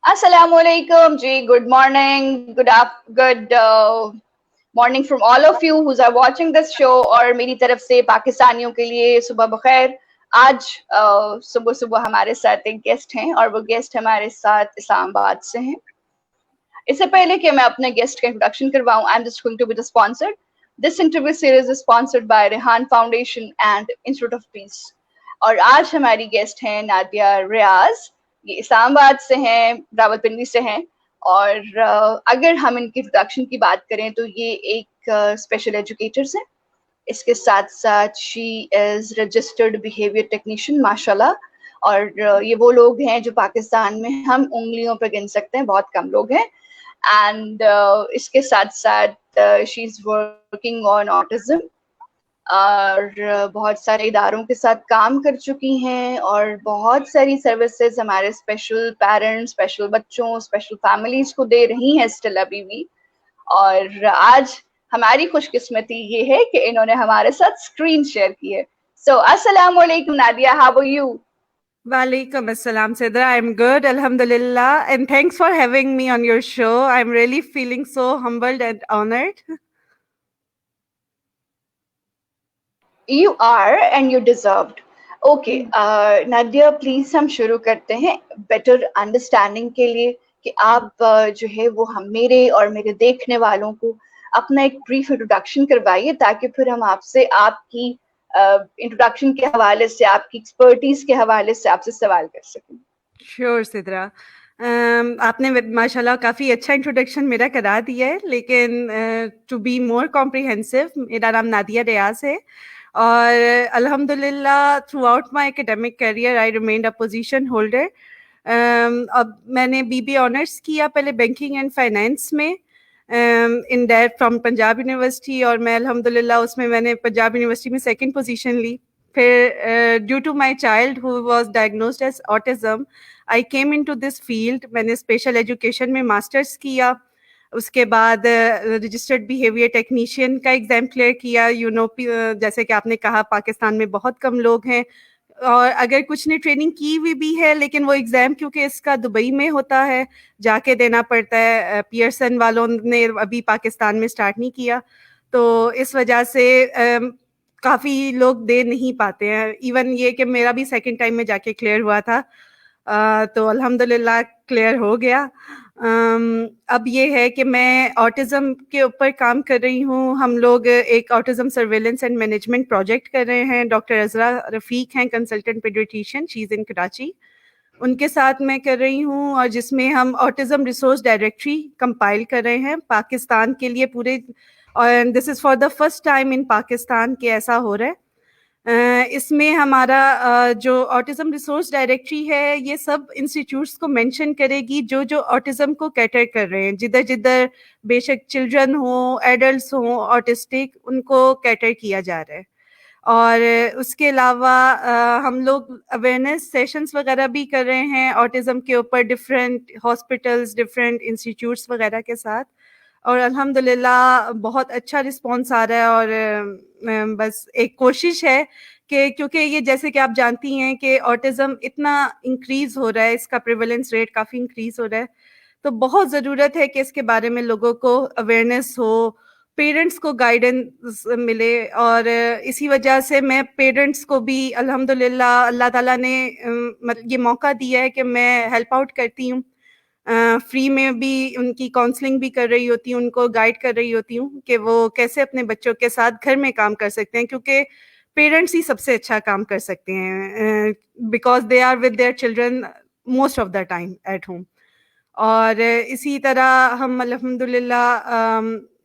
Assalamualaikum ji. Good morning. Good morning from all of you who's are watching this show. और मेरी तरफ से पाकिस्तानियों के लिए सुबह बखैर। आज सुबह सुबह हमारे साथ एक गेस्ट हैं और वो गेस्ट हमारे साथ इस्लामाबाद से हैं। इससे पहले कि मैं अपने गेस्ट का इंट्रोडक्शन करवाऊं, I am just going to be the sponsored. This interview series is sponsored by Rehan Foundation and Institute of Peace. और आज हमारी गेस्ट हैं नादिया रियाज। ये इस्लामाबाद से हैं, रावलपिंडी से हैं। और अगर हम इनकी इंट्रोडक्शन की बात करें तो ये एक स्पेशल एजुकेटर्स हैं। इसके साथ साथ she is registered behaviour technician माशाल्लाह। और ये वो लोग हैं जो पाकिस्तान में हम उंगलियों पर गिन सकते हैं, बहुत कम लोग हैं। एंड इसके साथ साथ she is working on autism और बहुत सारे इदारों के साथ काम कर चुकी हैं और बहुत सारी सर्विसेज हमारे स्पेशल पेरेंट्स, स्पेशल बच्चों, स्पेशल फैमिलीज को दे रही हैं स्टिल अभी भी। और आज हमारी खुशकिस्मती ये है कि इन्होंने हमारे साथ स्क्रीन शेयर की है। सो अस्सलाम वालेकुम Nadia, how are you? Walaikum assalam, Sidra. I'm good, alhamdulillah. And thanks for having me on your show. I'm really feeling so humbled and honored. You are and you deserved. Okay, Nadia please हम शुरू करते हैं better understanding के लिए कि आप जो है वो हम मेरे और मेरे देखने वालों को अपना एक ब्रीफ इंट्रोडक्शन करवाइए ताकि फिर हम आपसे आपकी इंट्रोडक्शन के हवाले से, आपकी एक्सपर्टीज के हवाले से आपसे सवाल कर सकें। Sure, Sidra. आपने माशाल्लाह काफ़ी अच्छा इंट्रोडक्शन मेरा करा दिया है, लेकिन टू बी मोर कॉम्प्रिहेंसिव, मेरा नाम नादिया रियाज है और अल्हम्दुलिल्लाह through out my academic career I remained a position holder. अब मैंने बीबी ऑनर्स किया पहले बैंकिंग एंड फाइनेंस में in that from Punjab university, और मैं अल्हम्दुलिल्लाह उसमें मैंने पंजाब यूनिवर्सिटी में सेकंड पोजीशन ली। फिर due to my child who was diagnosed as autism, I came into this field. मैंने स्पेशल एजुकेशन में मास्टर्स किया, उसके बाद रजिस्टर्ड बिहेवियर टेक्नीशियन का एग्ज़ाम क्लियर किया। जैसे कि आपने कहा पाकिस्तान में बहुत कम लोग हैं, और अगर कुछ ने ट्रेनिंग की हुई भी है लेकिन वो एग्ज़ाम क्योंकि इसका दुबई में होता है, जाके देना पड़ता है। पियर्सन वालों ने अभी पाकिस्तान में स्टार्ट नहीं किया, तो इस वजह से काफ़ी लोग दे नहीं पाते हैं। इवन ये कि मेरा भी सेकंड टाइम में जाके क्लियर हुआ था, तो अल्हम्दुलिल्लाह क्लियर हो गया। अब ये है कि मैं ऑटिज़म के ऊपर काम कर रही हूँ। हम लोग एक autism surveillance and management project कर रहे हैं। डॉक्टर अज़रा रफ़ीक हैं consultant paediatrician, she is in Karachi, उनके साथ मैं कर रही हूँ, और जिसमें हम ऑटिज़म रिसोर्स डायरेक्टरी कंपाइल कर रहे हैं पाकिस्तान के लिए पूरे। और this is for the first time in Pakistan कि ऐसा हो रहा है। इसमें हमारा जो ऑटिज़म रिसोर्स डायरेक्टरी है, ये सब इंस्टीट्यूट्स को मेंशन करेगी जो जो ऑटिज़म को कैटर कर रहे हैं। जिधर जिधर बेशक चिल्ड्रन हो, एडल्ट्स हो ऑटिस्टिक, उनको कैटर किया जा रहा है। और उसके अलावा हम लोग अवेयरनेस सेशंस वगैरह भी कर रहे हैं ऑटिज़म के ऊपर, डिफरेंट हॉस्पिटल्स, डिफरेंट इंस्टीट्यूट्स वगैरह के साथ। और अल्हम्दुलिल्लाह बहुत अच्छा रिस्पॉन्स आ रहा है। और बस एक कोशिश है कि क्योंकि ये जैसे कि आप जानती हैं कि ऑटिज़म इतना इंक्रीज़ हो रहा है, इसका प्रेवलेंस रेट काफ़ी इंक्रीज़ हो रहा है, तो बहुत ज़रूरत है कि इसके बारे में लोगों को अवेयरनेस हो, पेरेंट्स को गाइडेंस मिले। और इसी वजह से मैं पेरेंट्स को भी अल्हम्दुलिल्लाह अल्लाह ताला ने मतलब ये मौका दिया है कि मैं हेल्प आउट करती हूँ। फ्री में भी उनकी काउंसलिंग भी कर रही होती हूँ, उनको गाइड कर रही होती हूँ कि वो कैसे अपने बच्चों के साथ घर में काम कर सकते हैं, क्योंकि पेरेंट्स ही सबसे अच्छा काम कर सकते हैं, because they are with their children most of the time at home. और इसी तरह हम अल्हम्दुलिल्लाह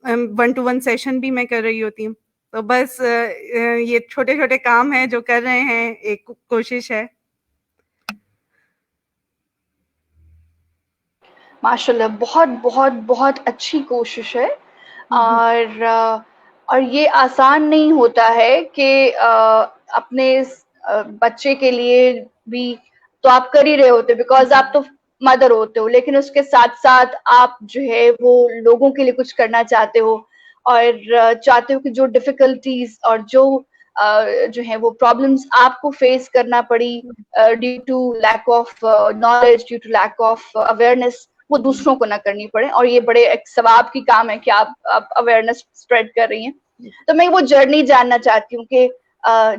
1-to-1 सेशन भी मैं कर रही होती हूँ। तो बस ये छोटे छोटे काम हैं जो कर रहे हैं, एक कोशिश है। माशाल्लाह, बहुत बहुत बहुत अच्छी कोशिश है। और ये आसान नहीं होता है कि अपने बच्चे के लिए भी तो आप कर ही रहे होते, बिकॉज आप तो मदर होते हो, लेकिन उसके साथ साथ आप जो है वो लोगों के लिए कुछ करना चाहते हो और चाहते हो कि जो डिफिकल्टीज और जो जो है वो प्रॉब्लम्स आपको फेस करना पड़ी due to lack of knowledge, due to lack of awareness, वो दूसरों को ना करनी पड़े। और ये बड़े एक सवाब की काम है कि आप अवेयरनेस स्प्रेड कर रही हैं। तो मैं वो जर्नी जानना चाहती हूँ कि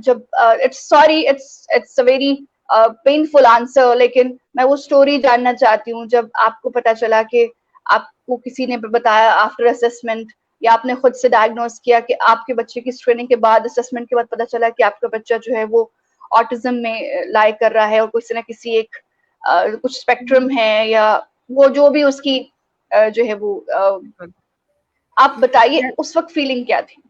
जब it's a very painful answer, लेकिन मैं वो स्टोरी जानना चाहती हूँ जब आपको पता चला कि आपको किसी ने बताया आफ्टर असेसमेंट, या आपने खुद से डायग्नोज किया कि आपके बच्चे की स्क्रीनिंग के बाद, असेसमेंट के बाद पता चला कि आपका बच्चा जो है वो ऑटिज्म में लाई कर रहा है और किसी ना किसी एक कुछ स्पेक्ट्रम है, या वो जो भी उसकी जो है वो आप बताइए उस वक्त फीलिंग क्या थी?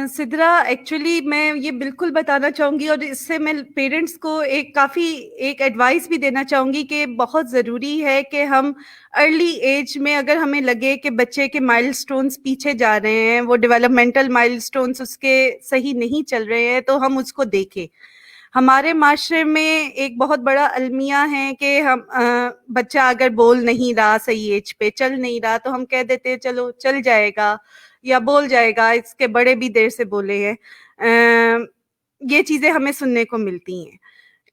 सिद्रा, एक्चुअली मैं ये बिल्कुल बताना चाहूंगी और इससे मैं पेरेंट्स को एक एडवाइस भी देना चाहूंगी कि बहुत ज़रूरी है कि हम अर्ली एज में, अगर हमें लगे कि बच्चे के माइलस्टोन्स पीछे जा रहे हैं, वो डेवलपमेंटल माइलस्टोन्स उसके सही नहीं चल रहे हैं, तो हम उसको देखें। हमारे माशरे में एक बहुत बड़ा अलमिया है कि हम बच्चा अगर बोल नहीं रहा, सही एज पे चल नहीं रहा, तो हम कह देते हैं चलो चल जाएगा या बोल जाएगा, इसके बड़े भी देर से बोले हैं। ये चीजें हमें सुनने को मिलती हैं।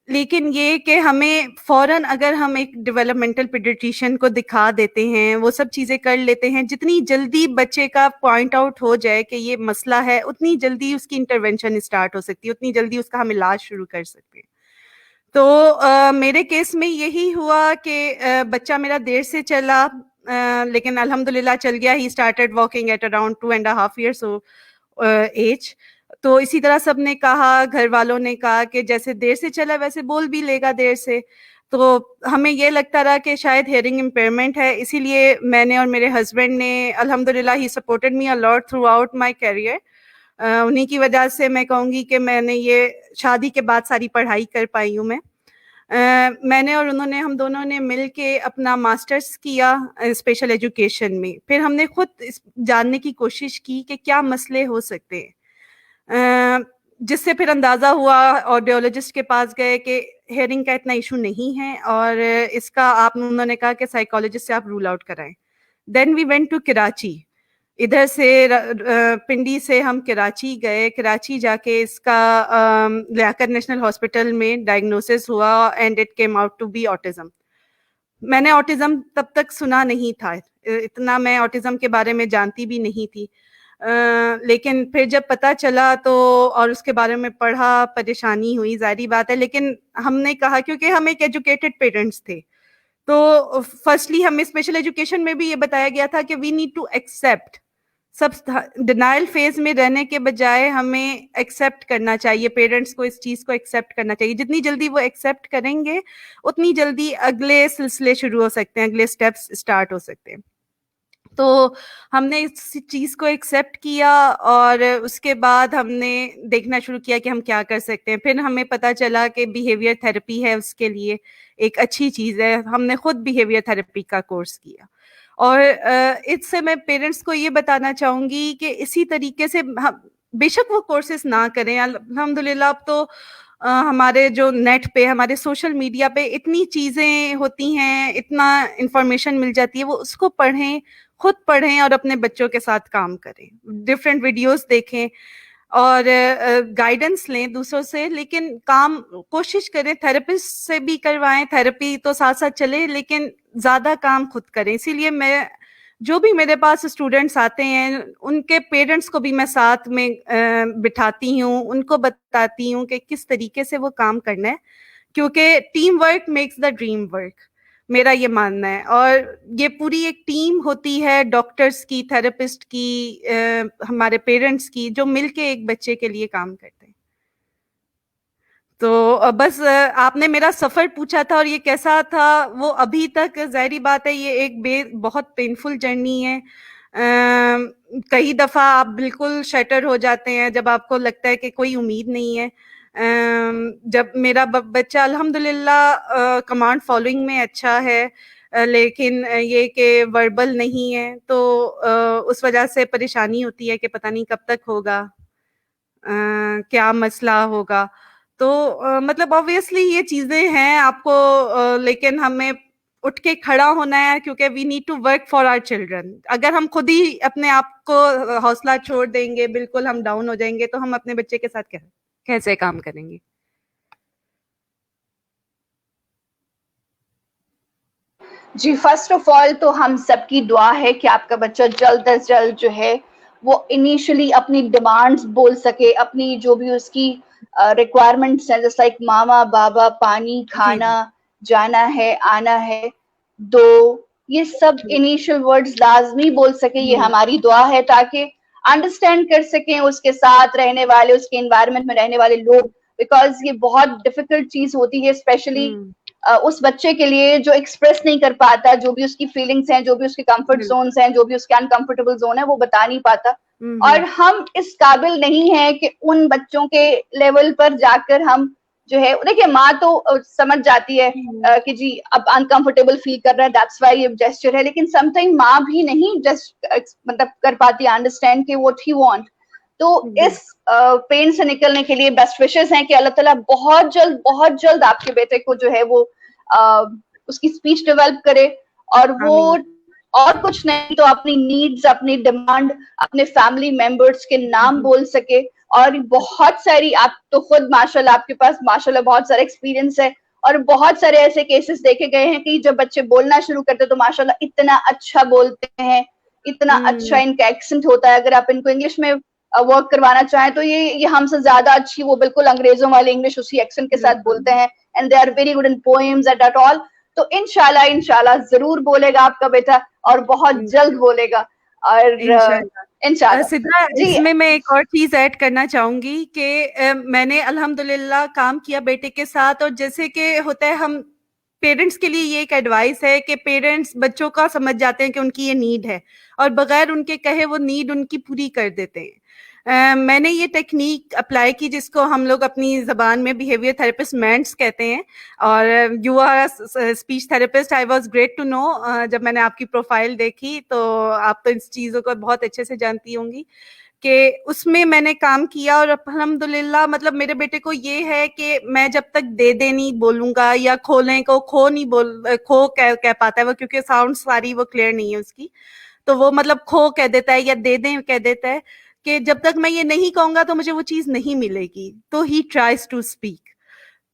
लेकिन ये कि हमें फौरन अगर हम एक डेवलपमेंटल पीडियाट्रिशियन को दिखा देते हैं, वो सब चीजें कर लेते हैं, जितनी जल्दी बच्चे का पॉइंट आउट हो जाए कि ये मसला है, उतनी जल्दी उसकी इंटरवेंशन स्टार्ट हो सकती है, उतनी जल्दी उसका हम इलाज शुरू कर सकते हैं। तो मेरे केस में यही हुआ कि बच्चा मेरा देर से चला, लेकिन अल्हम्दुलिल्लाह चल गया। He started walking at around 2.5 years age. तो इसी तरह सबने कहा, घर वालों ने कहा कि जैसे देर से चला वैसे बोल भी लेगा देर से। तो हमें ये लगता रहा कि शायद हेयरिंग इम्पेयरमेंट है, इसीलिए मैंने और मेरे हस्बैंड ने, अल्हम्दुलिल्लाह he supported me a lot throughout my career. उन्हीं की वजह से मैं कहूँगी कि मैंने ये शादी के बाद सारी पढ़ाई कर पाई हूँ मैं। मैंने और उन्होंने, हम दोनों ने मिल के अपना मास्टर्स किया स्पेशल एजुकेशन में। फिर हमने खुद जानने की कोशिश की कि क्या मसले हो सकते हैं, जिससे फिर अंदाज़ा हुआ, ऑडियोलॉजिस्ट के पास गए कि हेयरिंग का इतना इशू नहीं है और इसका आप, उन्होंने कहा कि साइकोलॉजिस्ट से आप रूल आउट कराएं। Then we went to Karachi. इधर से पिंडी से हम कराची गए। कराची जाके इसका लियाकत नेशनल हॉस्पिटल में डायग्नोसिस हुआ and it came out to be autism. मैंने ऑटिज्म तब तक सुना नहीं था, इतना मैं ऑटिज्म के बारे में जानती भी नहीं थी। लेकिन फिर जब पता चला तो, और उसके बारे में पढ़ा, परेशानी हुई, जाहिर बात है। लेकिन हमने कहा, क्योंकि हम एक एजुकेटेड पेरेंट्स थे, तो फर्स्टली हमें स्पेशल एजुकेशन में भी ये बताया गया था कि वी नीड टू एक्सेप्ट। सब डिनाइल फेज में रहने के बजाय हमें एक्सेप्ट करना चाहिए, पेरेंट्स को इस चीज को एक्सेप्ट करना चाहिए। जितनी जल्दी वो एक्सेप्ट करेंगे, उतनी जल्दी अगले सिलसिले शुरू हो सकते हैं, अगले स्टेप्स स्टार्ट हो सकते हैं। तो हमने इस चीज को एक्सेप्ट किया और उसके बाद हमने देखना शुरू किया कि हम क्या कर सकते हैं। फिर हमें पता चला कि बिहेवियर थेरेपी है उसके लिए एक अच्छी चीज है। हमने खुद बिहेवियर थेरेपी का कोर्स किया। और इससे मैं पेरेंट्स को ये बताना चाहूंगी कि इसी तरीके से बेशक वो कोर्सेज ना करें। अल्हम्दुलिल्लाह अब तो हमारे जो नेट पे, हमारे सोशल मीडिया पे इतनी चीजें होती हैं, इतना इंफॉर्मेशन मिल जाती है, वो उसको पढ़ें, खुद पढ़ें और अपने बच्चों के साथ काम करें, डिफरेंट वीडियोस देखें और गाइडेंस लें दूसरों से। लेकिन काम कोशिश करें थेरेपिस्ट से भी करवाएं, थेरेपी तो साथ साथ चले, लेकिन ज्यादा काम खुद करें। इसीलिए मैं, जो भी मेरे पास स्टूडेंट्स आते हैं, उनके पेरेंट्स को भी मैं साथ में बिठाती हूँ, उनको बताती हूँ कि किस तरीके से वो काम करना है, क्योंकि team work makes the dream work, मेरा ये मानना है। और ये पूरी एक टीम होती है, डॉक्टर्स की, थेरेपिस्ट की, हमारे पेरेंट्स की, जो मिलके एक बच्चे के लिए काम करते हैं। तो बस आपने मेरा सफर पूछा था और ये कैसा था, वो अभी तक जाहिर बात है ये एक बहुत पेनफुल जर्नी है। कई दफा आप बिल्कुल शटर हो जाते हैं जब आपको लगता है कि कोई उम्मीद नहीं है। जब मेरा बच्चा अल्हम्दुलिल्लाह कमांड फॉलोइंग में अच्छा है, लेकिन ये कि वर्बल नहीं है, तो उस वजह से परेशानी होती है कि पता नहीं कब तक होगा, क्या मसला होगा। तो मतलब ऑब्वियसली ये चीजें हैं आपको, लेकिन हमें उठ के खड़ा होना है, क्योंकि we need to work for our children. अगर हम खुद ही अपने आप को हौसला छोड़ देंगे, बिल्कुल हम डाउन हो जाएंगे, तो हम अपने बच्चे के साथ कैसे काम करेंगे? जी, फर्स्ट ऑफ ऑल तो हम सबकी दुआ है कि आपका बच्चा जल्द अज जल्द जो है वो इनिशियली अपनी डिमांड्स बोल सके, अपनी जो भी उसकी रिक्वायरमेंट्स हैं, जैसे लाइक मामा बाबा, पानी, जी खाना, जाना है, आना है, दो, ये सब इनिशियल वर्ड्स लाजमी बोल सके, ये हमारी दुआ है, ताकि अंडरस्टैंड कर सकें उसके साथ रहने वाले, उसके एनवायरनमेंट में रहने वाले लोग, बिकॉज ये बहुत डिफिकल्ट चीज होती है, स्पेशली उस बच्चे के लिए जो एक्सप्रेस नहीं कर पाता, जो भी उसकी फीलिंग्स हैं, जो भी उसके कंफर्ट जोन्स हैं, जो भी उसके अनकंफर्टेबल जोन है, वो बता नहीं पाता। और हम इस काबिल नहीं है कि उन बच्चों के लेवल पर जाकर हम जो है, देखिए माँ तो समझ जाती है कि जी अब अनकंफर्टेबल फील कर रहा है, दैट्स व्हाई ये जेस्चर है, लेकिन समटाइम माँ भी नहीं जस्ट मतलब कर पाती अंडरस्टैंड कि व्हाट ही वांट। तो इस पेन से निकलने के लिए बेस्ट विशेस हैं कि अल्लाह ताला बहुत जल्द आपके बेटे को जो है वो उसकी स्पीच डेवलप करे, और वो और कुछ नहीं तो अपनी नीड्स, अपनी डिमांड, अपने फैमिली मेंबर्स के नाम बोल सके। और बहुत सारी, आप तो खुद माशाल्लाह, आपके पास माशाल्लाह बहुत सारा एक्सपीरियंस है, और बहुत सारे ऐसे केसेस देखे गए हैं कि जब बच्चे बोलना शुरू करते तो माशाल्लाह इतना अच्छा बोलते हैं, इतना अच्छा इनका एक्सेंट होता है। अगर आप इनको इंग्लिश में वर्क करवाना चाहें तो ये हमसे ज्यादा अच्छी, वो बिल्कुल अंग्रेजों वाले इंग्लिश उसी एक्सेंट के साथ बोलते हैं, and they are very good in poems at all. तो इंशाल्लाह जरूर बोलेगा आपका बेटा, और बहुत जल्द बोलेगा। और इंशाल्लाह सिद्रा, इसमें मैं एक और चीज ऐड करना चाहूंगी कि मैंने अल्हम्दुलिल्लाह काम किया बेटे के साथ, और जैसे कि होता है, हम पेरेंट्स के लिए ये एक एडवाइस है कि पेरेंट्स बच्चों का समझ जाते हैं कि उनकी ये नीड है, और बगैर उनके कहे वो नीड उनकी पूरी कर देते हैं। मैंने ये टेक्निक अप्लाई की, जिसको हम लोग अपनी जबान में बिहेवियर थेरेपिस्ट मेंट्स कहते हैं, और you are speech therapist. I was great to know, जब मैंने आपकी प्रोफाइल देखी तो आप तो इस चीज़ों को बहुत अच्छे से जानती होंगी, कि उसमें मैंने काम किया। और अल्हम्दुलिल्लाह, मतलब मेरे बेटे को ये है कि मैं जब तक दे नहीं बोलूंगा, या खोलें को खो नहीं खो कह पाता है वो, क्योंकि साउंड सारी वो क्लियर नहीं है उसकी, तो वो मतलब खो कह देता है या दे दें कह देता है, कि जब तक मैं ये नहीं कहूंगा तो मुझे वो चीज नहीं मिलेगी। तो ही ट्राइज टू स्पीक।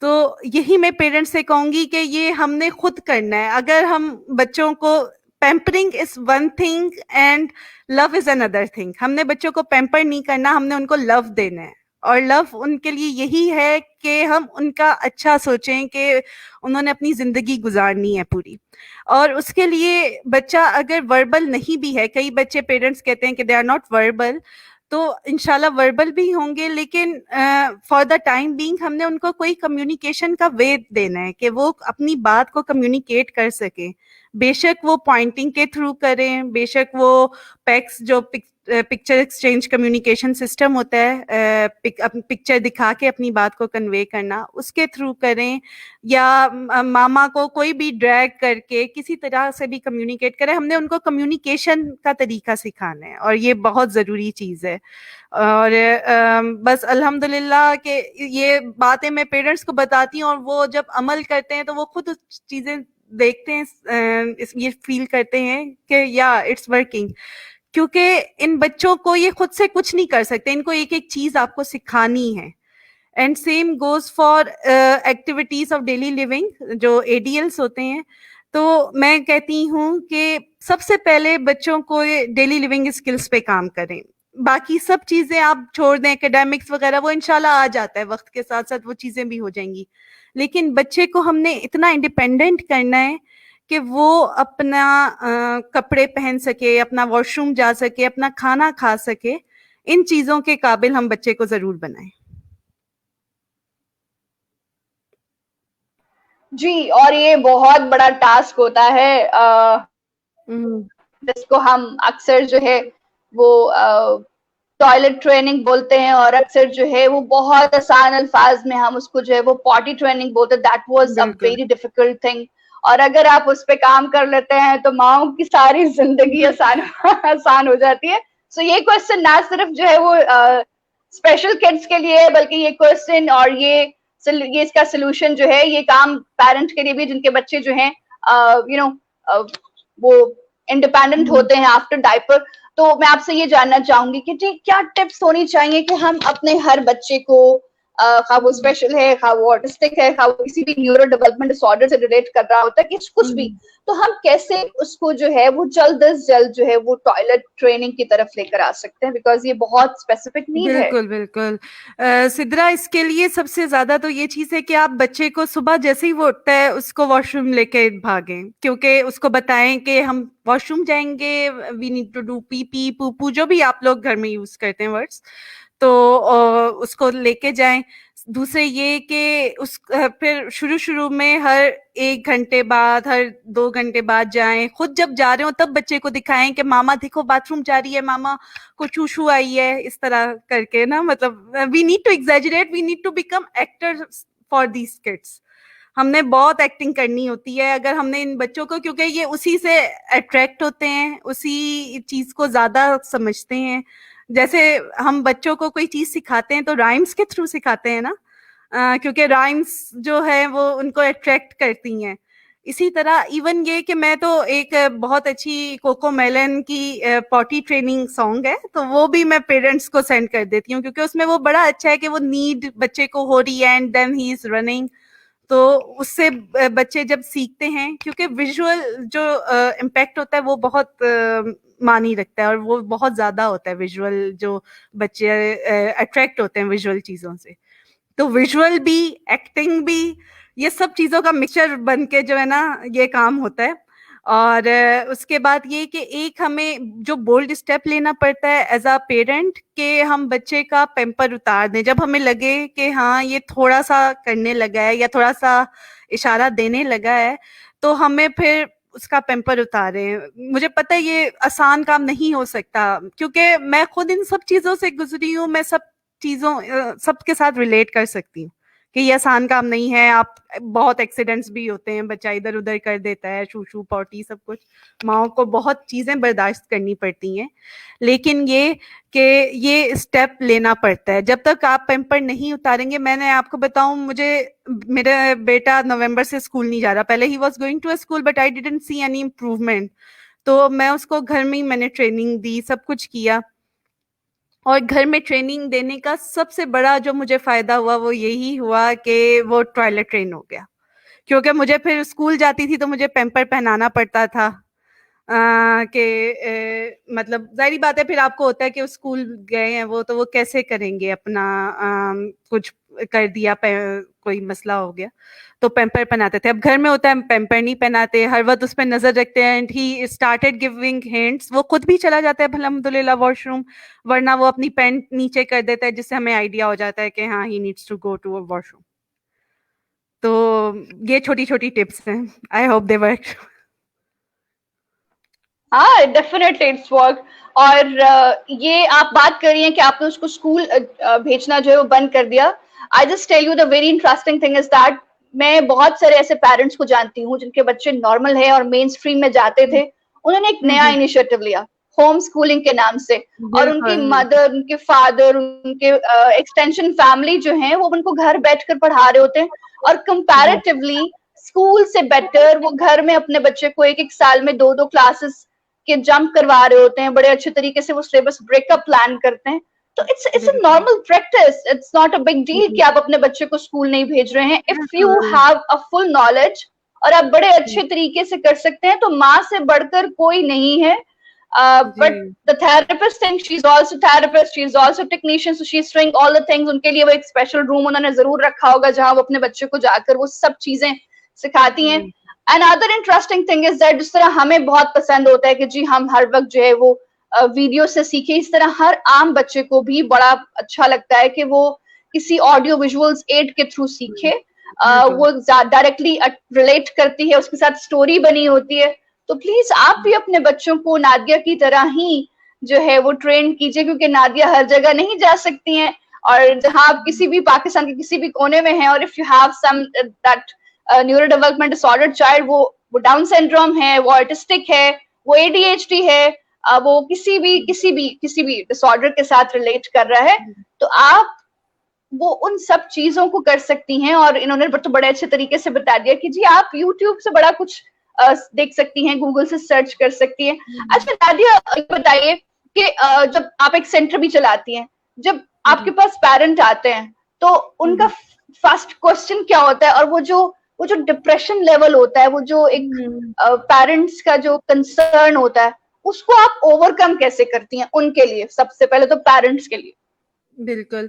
तो यही मैं पेरेंट्स से कहूंगी कि ये हमने खुद करना है। अगर हम बच्चों को, pampering is one thing and love is another thing. हमने बच्चों को पैम्पर नहीं करना, हमने उनको लव देना है, और लव उनके लिए यही है कि हम उनका अच्छा सोचें, कि उन्होंने अपनी जिंदगी गुजारनी है पूरी। और उसके लिए बच्चा अगर वर्बल नहीं भी है, कई बच्चे पेरेंट्स कहते हैं कि दे आर नॉट वर्बल, तो इंशाल्लाह वर्बल भी होंगे, लेकिन फॉर द टाइम बीइंग हमने उनको कोई कम्युनिकेशन का वे देना है कि वो अपनी बात को कम्युनिकेट कर सके। बेशक वो पॉइंटिंग के थ्रू करें, बेशक वो पैक्स जो पिक्चर एक्सचेंज कम्युनिकेशन सिस्टम होता है, पिक्चर दिखा के अपनी बात को कन्वे करना, उसके थ्रू करें, या मामा को कोई भी ड्रैग करके किसी तरह से भी कम्युनिकेट करें। हमने उनको कम्युनिकेशन का तरीका सिखाना है, और ये बहुत ज़रूरी चीज़ है। और बस अल्हम्दुलिल्लाह कि ये बातें मैं पेरेंट्स को बताती हूँ, और वो जब अमल करते हैं तो वो खुद चीज़ें देखते हैं, ये फील करते हैं कि या इट्स वर्किंग। क्योंकि इन बच्चों को ये खुद से कुछ नहीं कर सकते, इनको एक एक चीज आपको सिखानी है। And same goes for activities of daily living, जो एडीएल्स होते हैं। तो मैं कहती हूँ कि सबसे पहले बच्चों को डेली लिविंग स्किल्स पे काम करें। बाकी सब चीजें आप छोड़ दें, एकेडमिक्स वगैरह, वो इंशाल्लाह आ जाता है वक्त के साथ साथ, वो चीजें भी हो जाएंगी। लेकिन बच्चे को हमने इतना इंडिपेंडेंट करना है कि वो अपना कपड़े पहन सके, अपना वॉशरूम जा सके, अपना खाना खा सके। इन चीजों के काबिल हम बच्चे को जरूर बनाएं। जी, और ये बहुत बड़ा टास्क होता है, जिसको हम अक्सर जो है वो टॉयलेट ट्रेनिंग बोलते हैं, और अक्सर जो है वो बहुत आसान अल्फाज में हम उसको जो है वो पॉटी ट्रेनिंग बोलते हैं। That was a very difficult thing, और अगर आप उस पे काम कर लेते हैं तो माओ की सारी जिंदगी आसान हो जाती है। सो ये क्वेश्चन ना सिर्फ जो है वो स्पेशल किड्स के लिए है, बल्कि ये क्वेश्चन और ये इसका सोल्यूशन जो है, ये काम पेरेंट के लिए भी, जिनके बच्चे जो हैं यू नो वो इंडिपेंडेंट होते हैं आफ्टर डायपर। तो मैं आपसे ये जानना चाहूंगी कि जी क्या टिप्स होनी चाहिए कि हम अपने हर बच्चे को खा वो स्पेशल है, खा वो ऑटिस्टिक है, खा वो किसी भी न्यूरो डेवलपमेंट डिसऑर्डर से रिलेट कर रहा होता है कि कुछ भी, तो हम कैसे उसको जो है वो जल्द अज जल्द जो है वो टॉयलेट ट्रेनिंग की तरफ लेकर आ सकते हैं, बिकॉज ये बहुत स्पेसिफिक नीड है। बिल्कुल बिल्कुल। सिद्रा, इसके लिए सबसे ज्यादा तो ये चीज है कि आप बच्चे को सुबह जैसे ही वो उठता है उसको वॉशरूम लेके भागें, क्योंकि उसको बताएं कि हम वॉशरूम जाएंगे, we need to do pee pee poo, जो भी आप लोग घर में यूज करते हैं वर्ड्स, तो उसको लेके जाएं। दूसरे ये कि उस फिर शुरू शुरू में हर 1 घंटे बाद, हर 2 घंटे बाद जाएं। खुद जब जा रहे हो तब बच्चे को दिखाएं कि मामा देखो बाथरूम जा रही है, मामा को चूशू आई है, इस तरह करके ना। मतलब we need to exaggerate, we need to become actors for these kids. हमने बहुत एक्टिंग करनी होती है अगर हमने इन बच्चों को, क्योंकि ये उसी से अट्रैक्ट होते हैं, उसी चीज को ज्यादा समझते हैं। जैसे हम बच्चों को कोई चीज सिखाते हैं तो राइम्स के थ्रू सिखाते हैं ना, क्योंकि राइम्स जो है वो उनको अट्रैक्ट करती हैं। इसी तरह इवन ये कि मैं तो एक बहुत अच्छी कोको मेलन की पॉटी ट्रेनिंग सॉन्ग है, तो वो भी मैं पेरेंट्स को सेंड कर देती हूँ, क्योंकि उसमें वो बड़ा अच्छा है कि वो नीड बच्चे को हो रही है and then he is running. तो उससे बच्चे जब सीखते हैं, क्योंकि विजुअल जो इम्पैक्ट होता है वो बहुत मानी रखता है, और वो बहुत ज्यादा होता है विजुअल, जो बच्चे अट्रैक्ट होते हैं विजुअल चीजों से। तो विजुअल भी, एक्टिंग भी, ये सब चीजों का मिक्सचर बन के जो है ना ये काम होता है। और उसके बाद ये कि एक हमें जो बोल्ड स्टेप लेना पड़ता है एज अ पेरेंट, कि हम बच्चे का पेम्पर उतार दें जब हमें लगे कि हाँ ये थोड़ा सा करने लगा है या थोड़ा सा इशारा देने लगा है, तो हमें फिर उसका पेम्पर उतारें। मुझे पता है ये आसान काम नहीं हो सकता, क्योंकि मैं खुद इन सब चीजों से गुजरी हूँ। मैं सब चीजों सबके साथ रिलेट कर सकती हूँ कि ये आसान काम नहीं है। आप बहुत एक्सीडेंट्स भी होते हैं, बच्चा इधर उधर कर देता है, शूशू पॉटी सब कुछ, माओ को बहुत चीजें बर्दाश्त करनी पड़ती हैं। लेकिन ये कि ये स्टेप लेना पड़ता है। जब तक आप पेम्पर नहीं उतारेंगे, मैंने आपको बताऊं, मुझे मेरा बेटा नवंबर से स्कूल नहीं जा रहा। पहले he was going to a school but I didn't see any improvement. तो मैं उसको घर में ही मैंने ट्रेनिंग दी, सब कुछ किया। और घर में ट्रेनिंग देने का सबसे बड़ा जो मुझे फायदा हुआ वो यही हुआ कि वो टॉयलेट ट्रेन हो गया। क्योंकि मुझे फिर स्कूल जाती थी तो मुझे पैम्पर पहनाना पड़ता था, कि मतलब जाहिर बात है फिर आपको होता है कि स्कूल गए हैं वो, तो वो कैसे करेंगे अपना, कुछ कर दिया, कोई मसला हो गया तो पैम्पर पहनाते थे। अब घर में होता है पैम्पर नहीं पहनाते, हर वक्त उस पर नजर रखते हैं। And he started giving hints. वो खुद भी चला जाता है अल्हम्दुलिल्लाह वॉशरूम, वरना वो अपनी पैंट नीचे कर देता है, जिससे हमें आइडिया हो जाता है कि हाँ he needs to go to a washroom. तो ये छोटी छोटी टिप्स हैं, आई होप दे वर्क। हाँ डेफिनेटली इट्स वर्क। और ये आप बात कर रही हैं कि आपने उसको स्कूल भेजना जो है वो बंद कर दिया। I just tell you the very interesting thing is that मैं बहुत सारे ऐसे पेरेंट्स को जानती हूँ जिनके बच्चे नॉर्मल है और मेन स्ट्रीम में जाते थे। उन्होंने एक नया इनिशिएटिव लिया होम स्कूलिंग के नाम से, और उनकी मदर, उनके फादर, उनके एक्सटेंशन फैमिली जो है वो उनको घर बैठकर पढ़ा रहे होते हैं। और कंपैरेटिवली स्कूल से बेटर वो घर में अपने बच्चे को एक एक साल में 2-2 क्लासेस के जंप करवा रहे होते हैं। बड़े अच्छे तरीके से वो सिलेबस ब्रेकअप प्लान करते हैं। तो it's a normal practice, it's not a big deal कि आप अपने बच्चे को स्कूल नहीं भेज रहे हैं। If you have a full knowledge और आप बड़े अच्छे तरीके से कर सकते हैं, तो माँ से बढ़कर कोई नहीं है। But the therapist thing, she is also therapist, she is also technician, so she is doing all the things. उनके लिए वो एक स्पेशल रूम उन्होंने जरूर रखा होगा जहां वो अपने बच्चे को जाकर वो सब चीजें सिखाती हैं। Another interesting thing is that जिस तरह हमें बहुत पसंद होता है कि जी हम हर वक्त जो है वो वीडियो से सीखे, इस तरह हर आम बच्चे को भी बड़ा अच्छा लगता है कि वो किसी ऑडियो विजुअल्स एड के थ्रू सीखे। वो डायरेक्टली रिलेट करती है, उसके साथ स्टोरी बनी होती है। तो प्लीज आप भी अपने बच्चों को नादिया की तरह ही जो है वो ट्रेन कीजिए, क्योंकि नादिया हर जगह नहीं जा सकती हैं। और जहां आप किसी भी पाकिस्तान के किसी भी कोने में हैं और if you have some that neuro development disorder child, वो डाउन सिंड्रोम है, वो ऑटिस्टिक है, वो एडीएचडी है, वो किसी भी डिसऑर्डर के साथ रिलेट कर रहा है, तो आप वो उन सब चीजों को कर सकती हैं। और इन्होंने तो बड़े अच्छे तरीके से बता दिया कि जी आप यूट्यूब से बड़ा कुछ देख सकती हैं, गूगल से सर्च कर सकती हैं। अच्छा नादिया, बताइए कि जब आप एक सेंटर भी चलाती हैं, जब आपके पास पेरेंट आते हैं तो उनका फर्स्ट क्वेश्चन क्या होता है, और वो जो डिप्रेशन लेवल होता है, वो जो एक पेरेंट्स का जो कंसर्न होता है, उसको आप ओवरकम कैसे करती हैं उनके लिए, सबसे पहले तो पेरेंट्स के लिए? बिल्कुल।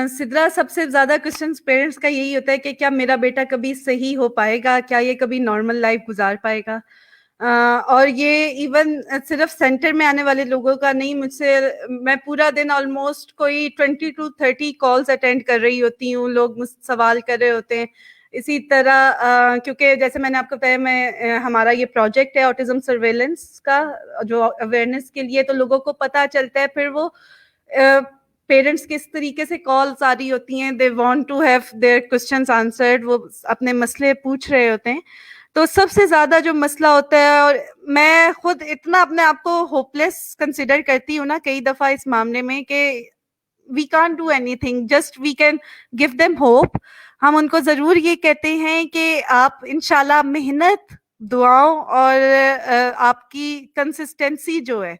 सिद्रा, सबसे ज्यादा क्वेश्चन पेरेंट्स का यही होता है कि क्या मेरा बेटा कभी सही हो पाएगा, क्या ये कभी नॉर्मल लाइफ गुजार पाएगा। और ये इवन सिर्फ सेंटर में आने वाले लोगों का नहीं, मुझसे मैं पूरा दिन ऑलमोस्ट कोई 20 to 30 कॉल्स अटेंड कर रही होती हूँ, लोग मुझसे सवाल कर रहे होते हैं। इसी तरह क्योंकि जैसे मैंने आपको बताया, हमारा ये प्रोजेक्ट है ऑटिज्म सर्वेलेंस का, जो अवेयरनेस के लिए, तो लोगों को पता चलता है, फिर वो पेरेंट्स किस तरीके से कॉल्स आ रही होती हैं, they want to have their questions answered, वो अपने मसले पूछ रहे होते हैं। तो सबसे ज्यादा जो मसला होता है, और मैं खुद इतना अपने आप को होपलेस कंसिडर करती हूँ ना कई दफा इस मामले में, कि we can't do anything, just we can give them hope. हम उनको जरूर ये कहते हैं कि आप इंशाल्लाह मेहनत, दुआओं और आपकी कंसिस्टेंसी जो है,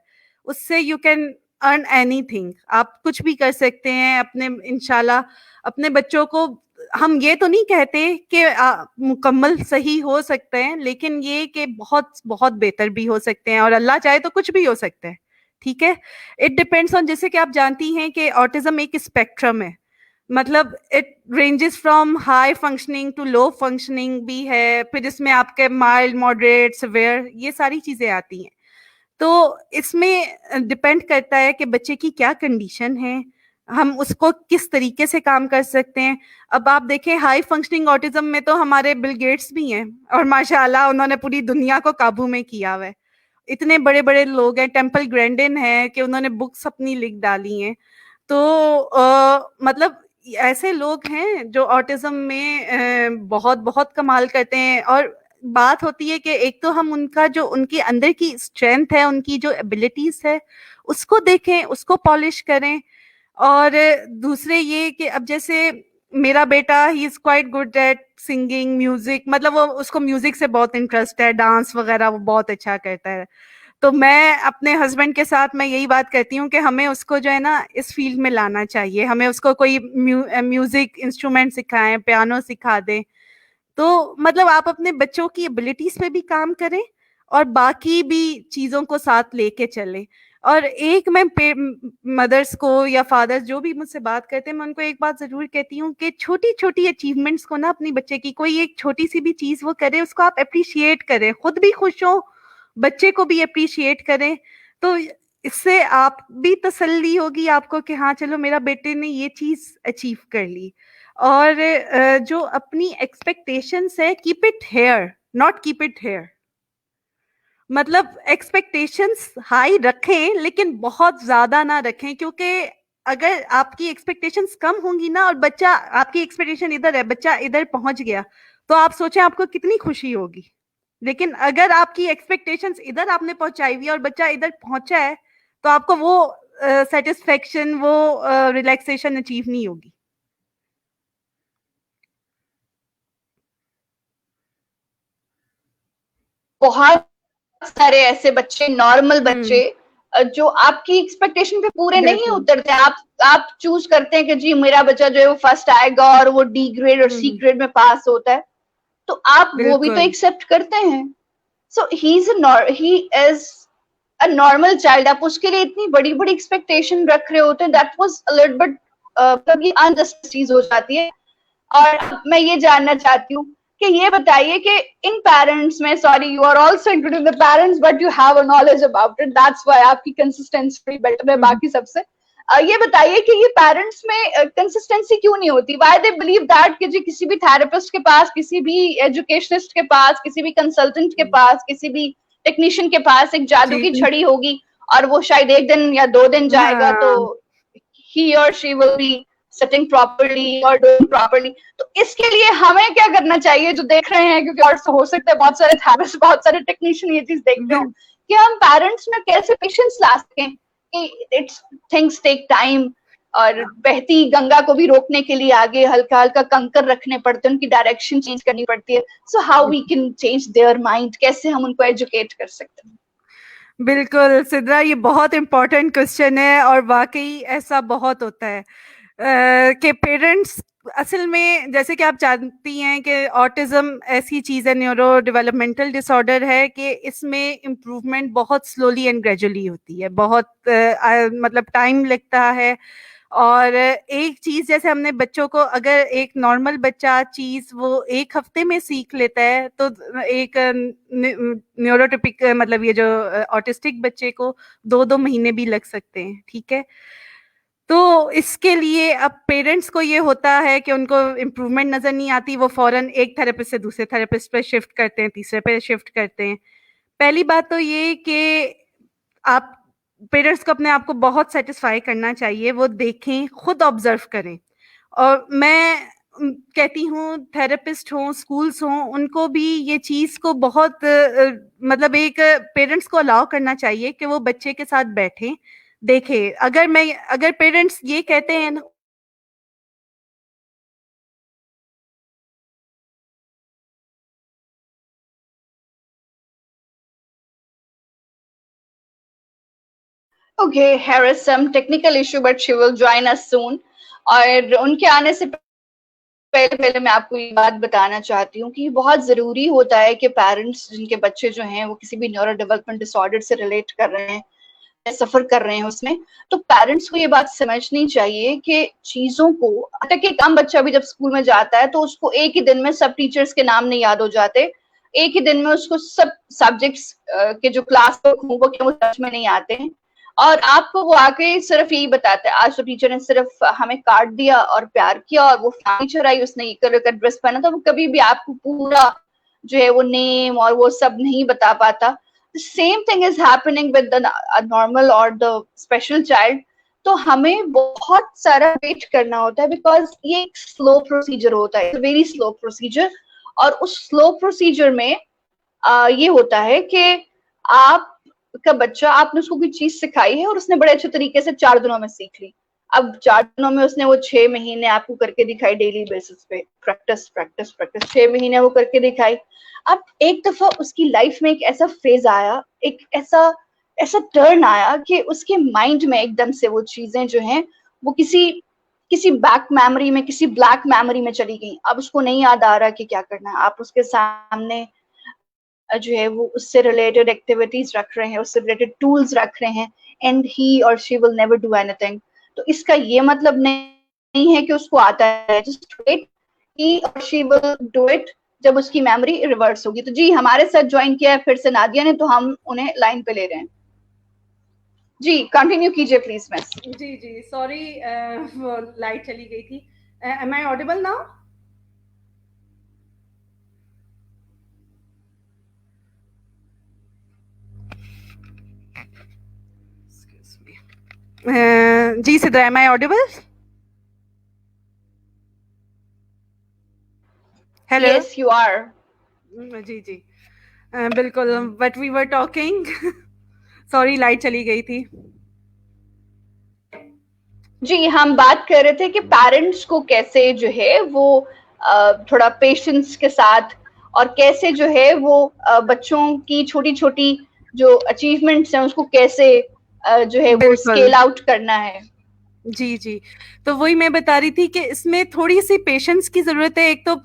उससे यू कैन अर्न एनीथिंग। आप कुछ भी कर सकते हैं अपने, इंशाल्लाह अपने बच्चों को। हम ये तो नहीं कहते कि मुकम्मल सही हो सकते हैं, लेकिन ये कि बहुत बहुत बेहतर भी हो सकते हैं, और अल्लाह चाहे तो कुछ भी हो सकता है। ठीक है, इट डिपेंड्स ऑन, जैसे कि आप जानती हैं कि ऑटिज्म एक स्पेक्ट्रम है, मतलब it ranges from high functioning to low functioning भी है, फिर इसमें आपके माइल्ड, मॉडरेट, सिवियर, ये सारी चीजें आती हैं। तो इसमें डिपेंड करता है कि बच्चे की क्या कंडीशन है, हम उसको किस तरीके से काम कर सकते हैं। अब आप देखें, हाई फंक्शनिंग ऑटिज्म में तो हमारे बिल गेट्स भी हैं, और माशाल्लाह उन्होंने पूरी दुनिया को काबू में किया हुआ है। इतने बड़े बड़े लोग हैं, टेम्पल ग्रैंडन है कि उन्होंने बुक्स अपनी लिख डाली हैं। तो मतलब ऐसे लोग हैं जो ऑटिज्म में बहुत बहुत कमाल करते हैं। और बात होती है कि एक तो हम उनका जो उनके अंदर की स्ट्रेंथ है, उनकी जो एबिलिटीज है, उसको देखें, उसको पॉलिश करें। और दूसरे ये कि अब जैसे मेरा बेटा, he is quite good at singing, music, मतलब वो, उसको म्यूजिक से बहुत इंटरेस्ट है, डांस वगैरह वो बहुत अच्छा करता है। तो मैं अपने हस्बैंड के साथ मैं यही बात करती हूँ कि हमें उसको जो है ना इस फील्ड में लाना चाहिए, हमें उसको कोई म्यूजिक इंस्ट्रूमेंट सिखाएं, पियानो सिखा दें। तो मतलब आप अपने बच्चों की एबिलिटीज पे भी काम करें और बाकी भी चीजों को साथ लेके चलें। और एक मैं मदर्स को या फादर्स जो भी मुझसे बात करते हैं, मैं उनको एक बात जरूर कहती हूँ कि छोटी छोटी अचीवमेंट्स को ना, अपनी बच्चे की कोई एक छोटी सी भी चीज वो करे, उसको आप अप्रिशिएट करें, खुद भी खुश हो, बच्चे को भी अप्रिशिएट करें। तो इससे आप भी तसल्ली होगी आपको कि हाँ चलो मेरा बेटे ने ये चीज अचीव कर ली। और जो अपनी एक्सपेक्टेशंस है, keep it here, not keep it here. मतलब एक्सपेक्टेशंस हाई रखें, लेकिन बहुत ज्यादा ना रखें, क्योंकि अगर आपकी एक्सपेक्टेशंस कम होंगी ना, और बच्चा, आपकी एक्सपेक्टेशन इधर है, बच्चा इधर पहुंच गया, तो आप सोचें आपको कितनी खुशी होगी। लेकिन अगर आपकी एक्सपेक्टेशंस इधर आपने पहुंचाई हुई और बच्चा इधर पहुंचा है, तो आपको वो सेटिस्फेक्शन, वो रिलैक्सेशन अचीव नहीं होगी। बहुत सारे ऐसे बच्चे, नॉर्मल बच्चे, जो आपकी एक्सपेक्टेशन पे पूरे नहीं उतरते। आप चूज करते हैं कि जी मेरा बच्चा जो है वो फर्स्ट आएगा, और वो डी ग्रेड और सी ग्रेड में पास होता है, तो आप वो भी तो एक्सेप्ट करते हैं। So he is a normal child. आप उसके लिए इतनी बड़ी बड़ी एक्सपेक्टेशन रख रहे होते हैं, that was a little bit कभी अनजस्ट चीज हो जाती है। और मैं ये जानना चाहती हूँ कि ये बताइए कि इन पेरेंट्स में, sorry you are also including the parents, but you have a knowledge about it, that's why आपकी कंसिस्टेंसी बेटर है बाकी सबसे। ये बताइए कि ये पेरेंट्स में कंसिस्टेंसी क्यों नहीं होती? व्हाई दे बिलीव दैट कि जी किसी भी थेरेपिस्ट के पास, किसी भी एजुकेशनिस्ट के पास, किसी भी कंसल्टेंट के पास, किसी भी टेक्नीशियन के पास एक जादू की छड़ी होगी, और वो शायद एक दिन या 2 दिन जाएगा, तो he or she will be sitting properly or doing properly। तो इसके लिए हमें क्या करना चाहिए जो देख रहे हैं, क्योंकि और हो सकता है बहुत सारे थेरेपिस्ट, बहुत सारे टेक्नीशियन ये चीज देखते हो, कि हम पेरेंट्स में कैसे पेशेंस ला सकें कि इट्स थिंग्स टेक टाइम, और बहती गंगा को भी रोकने के लिए आगे हल्का हल्का कंकर रखने पड़ते हैं, उनकी डायरेक्शन चेंज करनी पड़ती है. So how we can change their mind, कैसे हम उनको एजुकेट कर सकते हैं? बिल्कुल सिद्रा, ये बहुत इम्पोर्टेंट क्वेश्चन है और वाकई ऐसा बहुत होता है कि पेरेंट्स असल में, जैसे कि आप जानती हैं कि ऑटिज्म ऐसी चीज़ है, न्यूरो डेवलपमेंटल डिसऑर्डर है कि इसमें इम्प्रूवमेंट बहुत स्लोली एंड ग्रेजुअली होती है, बहुत मतलब टाइम लगता है. और एक चीज़ जैसे हमने बच्चों को, अगर एक नॉर्मल बच्चा चीज़ वो एक हफ्ते में सीख लेता है, तो एक न्यूरोटिपिक मतलब ये जो ऑटिस्टिक बच्चे को 2-2 महीने भी लग सकते हैं. ठीक है, तो इसके लिए अब पेरेंट्स को ये होता है कि उनको इम्प्रूवमेंट नज़र नहीं आती, वो फ़ौरन एक थेरेपिस्ट से दूसरे थेरेपिस्ट पे शिफ्ट करते हैं, तीसरे पे शिफ्ट करते हैं. पहली बात तो ये कि आप पेरेंट्स को अपने आप को बहुत सेटिस्फाई करना चाहिए, वो देखें, खुद ऑब्जर्व करें. और मैं कहती हूँ थेरेपिस्ट हों, स्कूल्स हों, उनको भी ये चीज़ को बहुत मतलब एक पेरेंट्स को अलाउ करना चाहिए कि वो बच्चे के साथ बैठें, देखें. अगर पेरेंट्स ये कहते हैं ना, Okay, here is some technical issue, but she will join us soon. और उनके आने से पहले पहले मैं आपको ये बात बताना चाहती हूँ कि बहुत जरूरी होता है कि पेरेंट्स जिनके बच्चे जो हैं वो किसी भी न्यूरो डेवलपमेंट डिसऑर्डर से रिलेट कर रहे हैं, सफर कर रहे हैं उसमें, तो पेरेंट्स को ये बात समझनी चाहिए कि चीजों को, तक एक आम बच्चा भी जब स्कूल में जाता है तो उसको एक ही दिन में सब टीचर्स के नाम नहीं याद हो जाते, एक ही दिन में उसको सब सब्जेक्ट्स के जो क्लास वर्क होमवर्क है वो समझ में नहीं आते हैं. और आपको वो आके सिर्फ यही बताता है, आज तो टीचर ने सिर्फ हमें काट दिया और प्यार किया और वो टीचर आई, उसने ये कलर का ड्रेस पहना, तो वो कभी भी आपको पूरा जो है वो नेम और वो सब नहीं बता पाता. The same thing is happening with the normal or the special child. तो हमें बहुत सारा वेट करना होता है, बिकॉज ये एक स्लो प्रोसीजर होता है, वेरी स्लो प्रोसीजर. और उस स्लो प्रोसीजर में ये होता है कि आपका बच्चा, आपने उसको कोई चीज सिखाई है और उसने बड़े अच्छे तरीके से 4 दिनों में सीख ली. अब 4 दिनों में उसने वो 6 महीने आपको करके दिखाई, डेली बेसिस पे प्रैक्टिस प्रैक्टिस प्रैक्टिस, 6 महीने वो करके दिखाई. अब एक दफा उसकी लाइफ में एक ऐसा फेज आया, एक ऐसा ऐसा टर्न आया कि उसके माइंड में एकदम से वो चीजें जो हैं वो किसी किसी बैक मेमोरी में, किसी ब्लैक मेमोरी में चली गई. अब उसको नहीं याद आ रहा कि क्या करना है. आप उसके सामने जो है वो उससे रिलेटेड एक्टिविटीज रख रहे हैं, उससे रिलेटेड टूल्स रख रहे हैं, एंड ही और she will never do anything. तो इसका ये मतलब नहीं है कि उसको आता है, जस्ट वेट, ही और शी विल डू इट जब उसकी मेमोरी रिवर्स होगी. तो जी, हमारे साथ ज्वाइन किया है फिर से नादिया ने, तो हम उन्हें लाइन पे ले रहे हैं. जी कंटिन्यू कीजिए प्लीज मिस. जी जी, सॉरी, वो लाइट चली गई थी. Am I audible now? जी Sidra, am I audible? Hello. Yes you are. जी जी, बिल्कुल, but we were talking. Sorry, light चली गई थी. जी, हम बात कर रहे थे कि पेरेंट्स को कैसे जो है वो थोड़ा पेशेंस के साथ, और कैसे जो है वो बच्चों की छोटी छोटी जो अचीवमेंट्स हैं उसको कैसे जो है वो बिल्कुल. स्केल आउट करना है. जी जी, तो वही मैं बता रही थी कि इसमें थोड़ी सी पेशेंस की जरूरत है. एक तो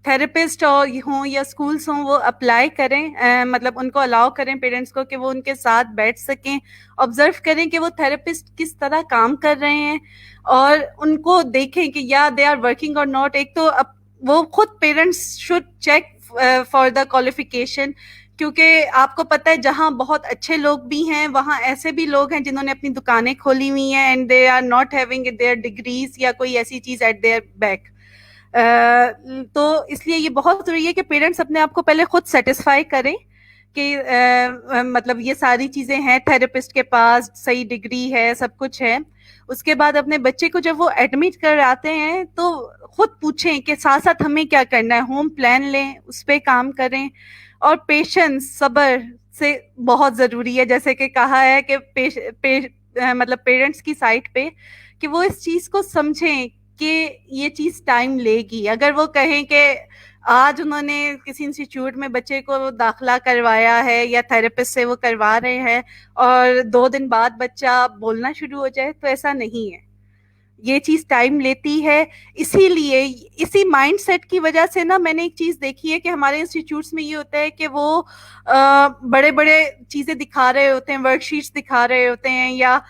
थेरेपिस्ट हों या स्कूल्स हों, वो अप्लाई करें, मतलब उनको अलाउ करें पेरेंट्स को कि वो उनके साथ बैठ सकें, ऑब्जर्व करें कि वो थेरेपिस्ट किस तरह काम कर रहे हैं, और उनको देखें कि या दे आर वर्किंग और नॉट. एक तो वो खुद parents should check for the qualification, क्योंकि आपको पता है जहाँ बहुत अच्छे लोग भी हैं वहाँ ऐसे भी लोग हैं जिन्होंने अपनी दुकानें खोली हुई हैं and they are not having their degrees या कोई ऐसी चीज एट देयर बैक. तो इसलिए ये बहुत जरूरी है कि पेरेंट्स अपने आप को पहले खुद सेटिस्फाई करें कि मतलब ये सारी चीजें हैं, थेरेपिस्ट के पास सही डिग्री है, सब कुछ है. उसके बाद अपने बच्चे को जब वो एडमिट कर आते हैं तो खुद पूछें कि साथ साथ हमें क्या करना है, होम प्लान लें, उस पर काम करें. और पेशेंस, सब्र से बहुत जरूरी है, जैसे कि कहा है कि मतलब पेरेंट्स की साइड पे कि वो इस चीज को समझें कि ये चीज टाइम लेगी। अगर वो कहें कि आज उन्होंने किसी इंस्टीट्यूट में बच्चे को दाखिला करवाया है या थेरेपिस्ट से वो करवा रहे हैं और 2 दिन बाद बच्चा बोलना शुरू हो जाए, तो ऐसा नहीं है। ये चीज टाइम लेती है। इसीलिए इसी माइंडसेट की वजह से ना मैंने एक चीज देखी है कि हमारे इंस्टीट्यूट्स में ये होता है कि वो बड़े बड़े चीजें दिखा रहे होते हैं, वर्कशीट्स दिखा रहे होते हैं, या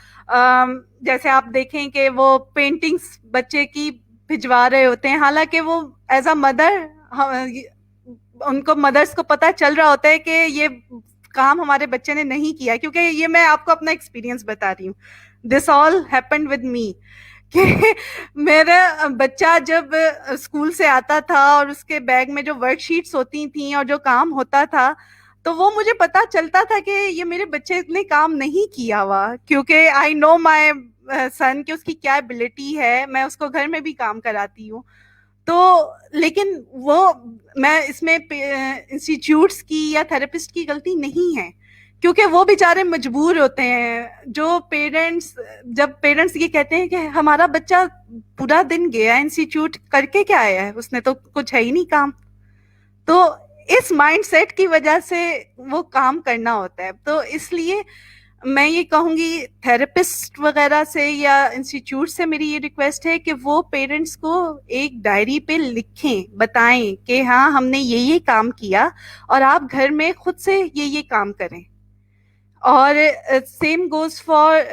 जैसे आप देखें कि वो पेंटिंग्स बच्चे की भिजवा रहे होते हैं, हालांकि वो एज अ मदर उनको मदर्स को पता चल रहा होता है कि ये काम हमारे बच्चे ने नहीं किया। क्योंकि ये मैं आपको अपना एक्सपीरियंस बता रही हूँ, this all happened with me कि मेरा बच्चा जब स्कूल से आता था और उसके बैग में जो वर्कशीट्स होती थी और जो काम होता था, तो वो मुझे पता चलता था कि ये मेरे बच्चे ने काम नहीं किया हुआ, क्योंकि आई नो माय सन कि उसकी क्या एबिलिटी है, मैं उसको घर में भी काम कराती हूँ। तो लेकिन वो मैं इसमें इंस्टीट्यूट्स की या थेरेपिस्ट की गलती नहीं है, क्योंकि वो बेचारे मजबूर होते हैं। जो पेरेंट्स, जब पेरेंट्स ये कहते हैं कि हमारा बच्चा पूरा दिन गया इंस्टीट्यूट, करके क्या आया है, उसने तो कुछ है ही नहीं काम, तो इस माइंडसेट की वजह से वो काम करना होता है। तो इसलिए मैं ये कहूंगी थेरेपिस्ट वगैरह से या इंस्टीट्यूट से मेरी ये रिक्वेस्ट है कि वो पेरेंट्स को एक डायरी पे लिखें, बताएं कि हाँ हमने ये काम किया और आप घर में खुद से ये काम करें। और सेम गोज फॉर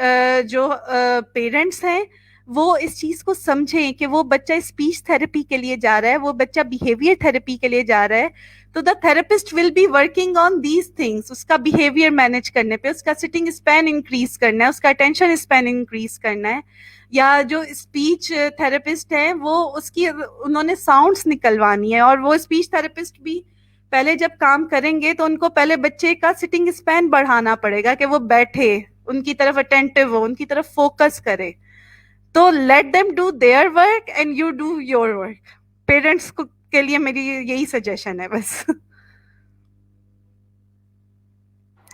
जो पेरेंट्स हैं, वो इस चीज को समझें कि वो बच्चा स्पीच थेरेपी के लिए जा रहा है, वो बच्चा बिहेवियर थेरेपी के लिए जा रहा है, तो the therapist will be working on these things. उसका बिहेवियर मैनेज करने पे, उसका सिटिंग स्पैन इंक्रीज करना है, उसका अटेंशन स्पैन इंक्रीज करना है। या जो स्पीच थेरेपिस्ट है वो उसकी उन्होंने साउंड्स निकलवानी है, और वो स्पीच थेरेपिस्ट भी पहले जब काम करेंगे तो उनको पहले बच्चे का सिटिंग स्पैन बढ़ाना पड़ेगा कि वो बैठे, उनकी तरफ अटेंटिव हो, उनकी तरफ फोकस करे। तो let them do their work and you do your work. Parents को के लिए मेरी यही सजेशन है बस।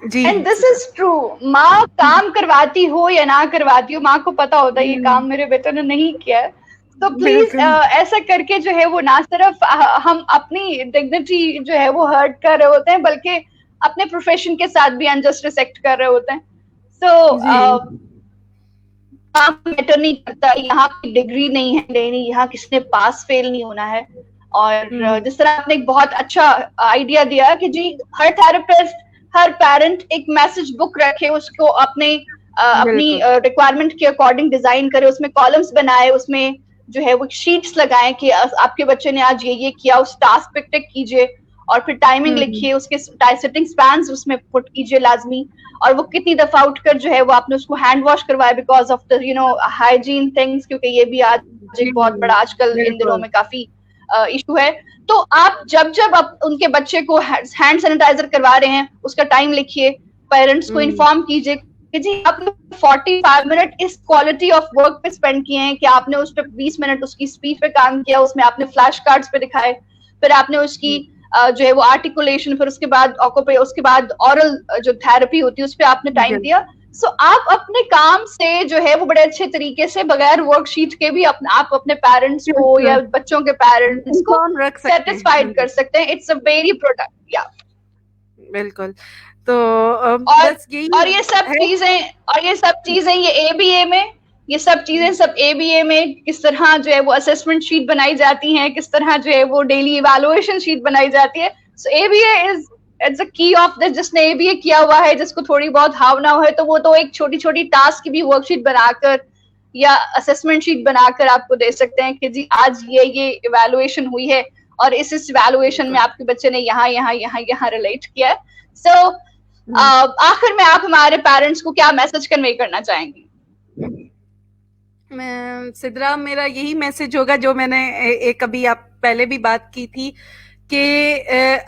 जी। एंड दिस इज ट्रू, माँ काम करवाती हो या ना करवाती हो, माँ को पता होता है ये काम मेरे बेटे ने नहीं किया है। तो प्लीज ऐसा करके जो है वो ना सिर्फ हम अपनी डिग्निटी जो है वो हर्ट कर रहे होते हैं, बल्कि अपने प्रोफेशन के साथ भी अनजस्ट रिसेक्ट कर रहे होते हैं। सो काम मैटर नहीं करता, यहाँ की डिग्री नहीं है लेनी, यहाँ किसने पास फेल नहीं होना है। और जिस तरह आपने एक बहुत अच्छा आइडिया दिया कि जी हर थेरेपिस्ट, हर पेरेंट एक मैसेज बुक रखे, उसको अपने अपनी रिक्वायरमेंट के अकॉर्डिंग डिजाइन करे, उसमें कॉलम्स बनाए, उसमें जो है वो शीट्स लगाएं कि आपके बच्चे ने आज ये किया, उस टास्क पे टिक कीजिए, और फिर टाइमिंग लिखिए, उसके सिटिंग स्पैन्स उसमें पुट कीजिए लाजमी, और वो कितनी दफा उठकर जो है वो आपने उसको हैंड वॉश करवाया because of the hygiene things, क्योंकि ये भी आज एक बहुत बड़ा आजकल इन दिनों में काफी इशू है। तो आप जब आप उनके बच्चे को हैंड सैनिटाइजर करवा रहे हैं, उसका टाइम लिखिए, पेरेंट्स को इन्फॉर्म कीजिए कि जी आपने 45 मिनट इस क्वालिटी ऑफ वर्क पे स्पेंड किए हैं, कि आपने उस पर 20 मिनट उसकी स्पीच पे काम किया, उसमें आपने फ्लैश कार्ड्स पे दिखाए, फिर आपने उसकी जो है वो आर्टिकुलेशन, फिर उसके बाद ऑरल जो थेरेपी होती है उस पर आपने टाइम दिया। सो आप अपने काम से जो है वो बड़े अच्छे तरीके से बगैर वर्कशीट के भी आप अपने पेरेंट्स को या बच्चों के पेरेंट्स को सेटिस्फाइड कर सकते हैं। इट्स अ वेरी प्रोडक्ट, या बिल्कुल। तो और ये सब चीजें ये एबीए में, ये सब चीजें सब एबीए में किस तरह जो है वो असेसमेंट शीट बनाई जाती हैं, किस तरह जो है वो डेली इवैल्यूएशन शीट बनाई जाती है। सो एबीए इज इट्स अ की ऑफ दिस। जिसने एबीए किया हुआ है, जिसको थोड़ी बहुत हाव ना है, तो वो तो एक छोटी छोटी टास्क की भी वर्कशीट बनाकर या असेसमेंट शीट बनाकर आपको दे सकते हैं कि जी आज ये इवैल्यूएशन हुई है, और इस इवैल्यूएशन में आपके बच्चे ने यहाँ रिलेट किया है। सो आखिर में आप हमारे पेरेंट्स को क्या मैसेज कन्वे करना चाहेंगी? सिद्रा, मेरा यही मैसेज होगा जो मैंने एक अभी आप पहले भी बात की थी कि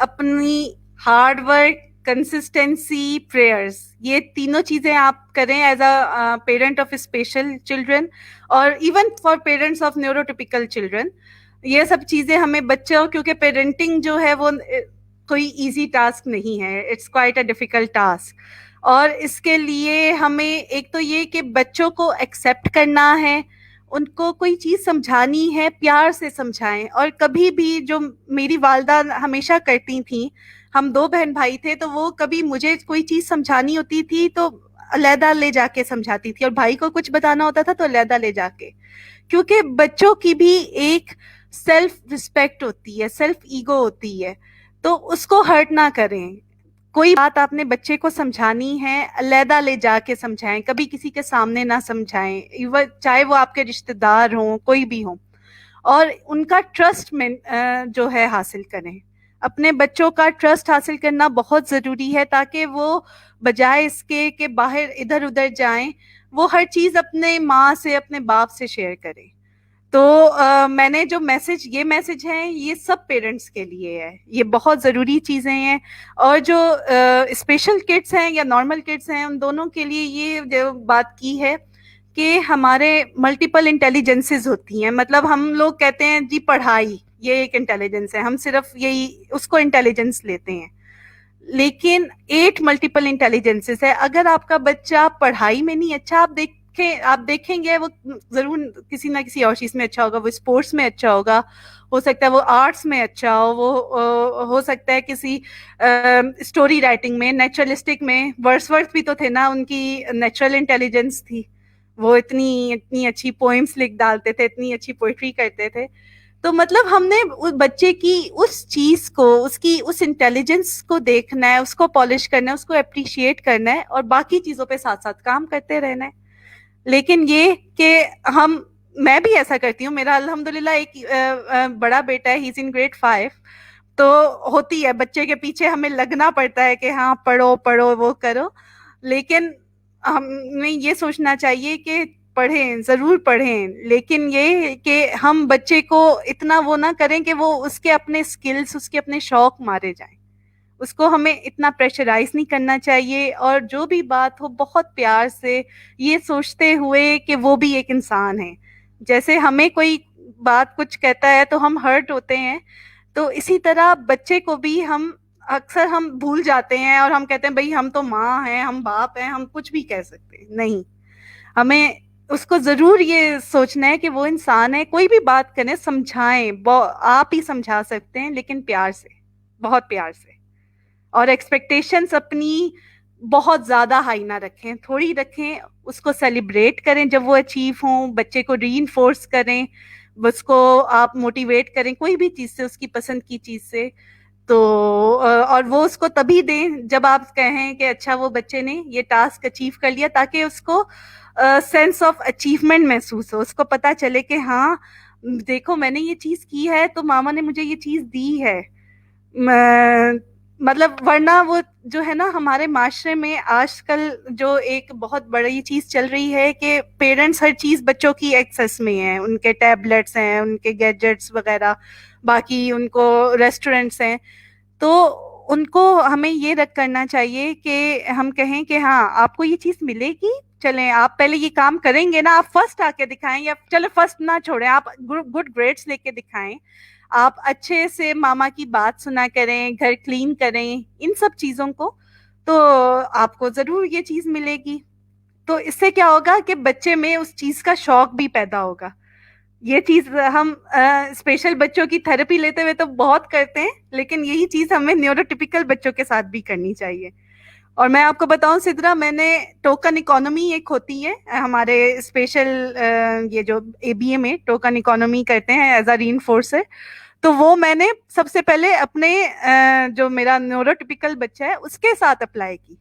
अपनी हार्ड वर्क, कंसिस्टेंसी, प्रेयर्स, ये तीनों चीजें आप करें as a parent of special children और even for parents of neurotypical children. ये सब चीजें हमें बच्चों, क्योंकि पेरेंटिंग जो है वो कोई इजी टास्क नहीं है, it's quite a difficult task. और इसके लिए हमें एक तो ये कि बच्चों को एक्सेप्ट करना है, उनको कोई चीज समझानी है प्यार से समझाएं। और कभी भी, जो मेरी वालदा हमेशा करती थी, हम 2 बहन भाई थे, तो वो कभी मुझे कोई चीज समझानी होती थी तो अलहदा ले जाके समझाती थी, और भाई को कुछ बताना होता था तो अलहदा ले जाके। क्योंकि बच्चों की भी एक सेल्फ रिस्पेक्ट होती है, सेल्फ ईगो होती है, तो उसको हर्ट ना करें। कोई बात आपने बच्चे को समझानी है, अलहदा ले जाके समझाएं, कभी किसी के सामने ना समझाएं, चाहे वो आपके रिश्तेदार हों, कोई भी हो। और उनका ट्रस्ट में जो है हासिल करें। अपने बच्चों का ट्रस्ट हासिल करना बहुत ज़रूरी है, ताकि वो बजाय इसके कि बाहर इधर उधर जाएं, वो हर चीज़ अपने माँ से, अपने बाप से शेयर करें। तो मैंने जो ये मैसेज है, ये सब पेरेंट्स के लिए है, ये बहुत ज़रूरी चीज़ें हैं। और जो स्पेशल किड्स हैं या नॉर्मल किड्स हैं, उन दोनों के लिए ये जो बात की है कि हमारे मल्टीपल इंटेलिजेंसेस होती हैं। मतलब हम लोग कहते हैं जी पढ़ाई ये एक इंटेलिजेंस है, हम सिर्फ यही उसको इंटेलिजेंस लेते हैं, लेकिन 8 मल्टीपल इंटेलिजेंसेस है। अगर आपका बच्चा पढ़ाई में नहीं अच्छा, आप देखेंगे वो जरूर किसी ना किसी और चीज में अच्छा होगा, वो स्पोर्ट्स में अच्छा होगा, हो सकता है वो आर्ट्स में अच्छा हो सकता है किसी स्टोरी राइटिंग में, नेचुरलिस्टिक में। वर्ड्सवर्थ भी तो थे ना, उनकी नेचुरल इंटेलिजेंस थी, वो इतनी इतनी अच्छी पोएम्स लिख डालते थे, इतनी अच्छी पोइट्री करते थे। तो मतलब हमने उस बच्चे की उस चीज को, उसकी उस इंटेलिजेंस को देखना है, उसको पॉलिश करना है, उसको अप्रिशिएट करना है, और बाकी चीजों पे साथ साथ काम करते रहना है। लेकिन ये कि मैं भी ऐसा करती हूँ, मेरा अल्हम्दुलिल्लाह एक बड़ा बेटा है, ही इज इन ग्रेड 5, तो होती है बच्चे के पीछे हमें लगना पड़ता है कि हाँ पढ़ो पढ़ो वो करो, लेकिन हमें ये सोचना चाहिए कि पढ़ें, जरूर पढ़ें, लेकिन ये कि हम बच्चे को इतना वो ना करें कि वो उसके अपने स्किल्स, उसके अपने शौक मारे जाएं। उसको हमें इतना प्रेशराइज नहीं करना चाहिए, और जो भी बात हो बहुत प्यार से, ये सोचते हुए कि वो भी एक इंसान है। जैसे हमें कोई बात कुछ कहता है तो हम हर्ट होते हैं, तो इसी तरह बच्चे को भी हम अक्सर हम भूल जाते हैं, और हम कहते हैं भाई हम तो माँ हैं, हम बाप हैं, हम कुछ भी कह सकते हैं। नहीं, हमें उसको जरूर ये सोचना है कि वो इंसान है। कोई भी बात करें, समझाएं, आप ही समझा सकते हैं, लेकिन प्यार से, बहुत प्यार से। और एक्सपेक्टेशंस अपनी बहुत ज्यादा हाई ना रखें, थोड़ी रखें, उसको सेलिब्रेट करें जब वो अचीव हों, बच्चे को रीइंफोर्स करें, उसको आप मोटिवेट करें कोई भी चीज से, उसकी पसंद की चीज से। तो और वो उसको तभी दें जब आप कहें कि अच्छा वो बच्चे ने ये टास्क अचीव कर लिया, ताकि उसको सेंस ऑफ अचीवमेंट महसूस हो, उसको पता चले कि हाँ देखो मैंने ये चीज की है, तो मामा ने मुझे ये चीज दी है। मतलब वरना वो जो है ना, हमारे माशरे में आजकल जो एक बहुत बड़ी चीज चल रही है कि पेरेंट्स हर चीज बच्चों की एक्सेस में है, उनके टैबलेट्स हैं, उनके गैजेट्स वगैरह, बाकी उनको रेस्टोरेंट्स हैं। तो उनको हमें ये रख करना चाहिए कि हम कहें कि हाँ आपको ये चीज मिलेगी, चलें आप पहले ये काम करेंगे ना, आप फर्स्ट आके दिखाएं, या चलो फर्स्ट ना छोड़ें, आप गुड ग्रेड्स लेके दिखाएं, आप अच्छे से मामा की बात सुना करें, घर क्लीन करें, इन सब चीजों को, तो आपको जरूर ये चीज मिलेगी। तो इससे क्या होगा कि बच्चे में उस चीज का शौक भी पैदा होगा। ये चीज हम स्पेशल बच्चों की थेरेपी लेते हुए तो बहुत करते हैं, लेकिन यही चीज हमें न्यूरोटिपिकल बच्चों के साथ भी करनी चाहिए। और मैं आपको बताऊं सिद्रा, मैंने टोकन इकोनॉमी एक होती है हमारे स्पेशल, ये जो एबीए में टोकन इकोनॉमी करते हैं एज अ रीइंफोर्सर, तो वो मैंने सबसे पहले अपने जो मेरा न्यूरोटिपिकल बच्चा है उसके साथ अप्लाई की,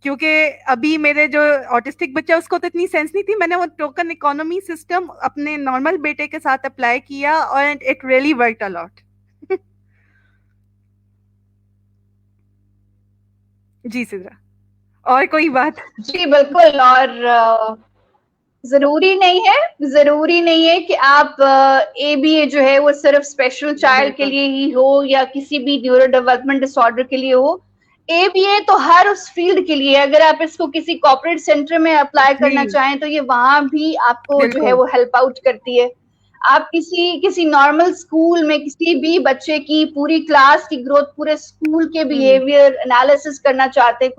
क्योंकि अभी मेरे जो ऑटिस्टिक बच्चा उसको तो इतनी सेंस नहीं थी। मैंने वो टोकन इकोनॉमी सिस्टम अपने नॉर्मल बेटे के साथ अप्लाई किया, और it really worked a lot. जी सिद्रा, और कोई बात? जी बिल्कुल। और जरूरी नहीं है कि आप एबीए जो है वो सिर्फ स्पेशल चाइल्ड के लिए ही हो या किसी भी न्यूरो डेवलपमेंट डिसऑर्डर के लिए हो। एबीए तो हर उस फील्ड के लिए, अगर आप इसको किसी कॉर्पोरेट सेंटर में अप्लाई करना चाहें तो ये वहां भी आपको जो है वो हेल्प आउट करती है। आप किसी नॉर्मल स्कूल में किसी भी बच्चे की पूरी क्लास की ग्रोथ, पूरे स्कूल के बिहेवियर एनालिसिस करना चाहते हैं,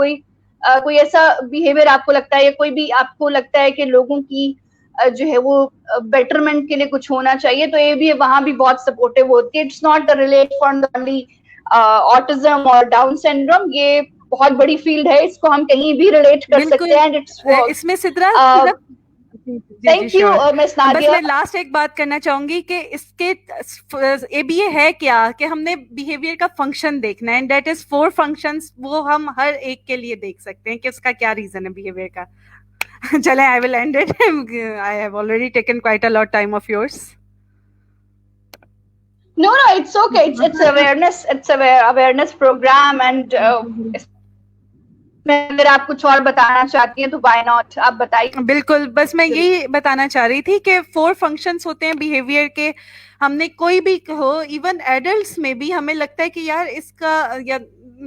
कोई ऐसा बिहेवियर आपको लगता है या कोई भी आपको लगता है कि लोगों की जो है वो बेटरमेंट के लिए कुछ होना चाहिए, तो ये भी वहां भी बहुत सपोर्टिव होती है. It's not relate for only autism और डाउन सिंड्रोम, ये बहुत बड़ी फील्ड है, इसको हम कहीं भी रिलेट कर सकते हैं. एंड इट्स इसमें Sidra thank you miss Nadia. बस मैं लास्ट एक बात करना चाहूंगी कि इसके ये भी है क्या कि हमने बिहेवियर का फंक्शन देखना है, एंड दैट इज 4 फंक्शंस, वो हम हर एक के लिए देख सकते हैं कि उसका क्या रीजन है बिहेवियर का. चले, I will and it. I have already taken quite a lot time of yours. No, it's okay. It's awareness. It's awareness program, and अगर आप कुछ और बताना चाहती हैं तो why not, आप बताइए. बिल्कुल, बस मैं यही बताना चाह रही थी कि 4 फंक्शंस होते हैं बिहेवियर के. हमने कोई भी हो, इवन एडल्ट्स में भी हमें लगता है कि यार इसका या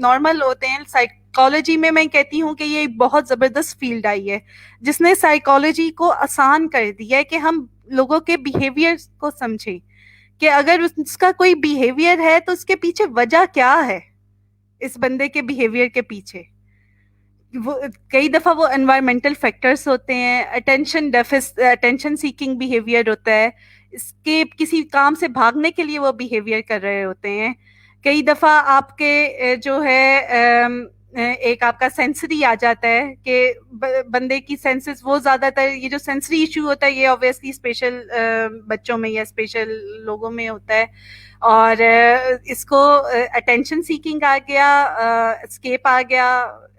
नॉर्मल होते हैं. साइकोलॉजी में मैं कहती हूँ कि ये बहुत जबरदस्त फील्ड आई है जिसने साइकोलॉजी को आसान कर दिया है कि हम लोगों के बिहेवियर को समझें कि अगर उसका कोई बिहेवियर है तो उसके पीछे वजह क्या है. इस बंदे के बिहेवियर के पीछे वो कई दफा वो एनवायरमेंटल फैक्टर्स होते हैं, अटेंशन सीकिंग बिहेवियर होता है, इसके किसी काम से भागने के लिए वो बिहेवियर कर रहे होते हैं. कई दफा आपके जो है एक आपका सेंसरी आ जाता है कि बंदे की सेंसेस, वो ज्यादातर ये जो सेंसरी इशू होता है ये ऑब्वियसली स्पेशल बच्चों में या स्पेशल लोगों में होता है. और इसको अटेंशन सीकिंग आ गया, एस्केप आ गया,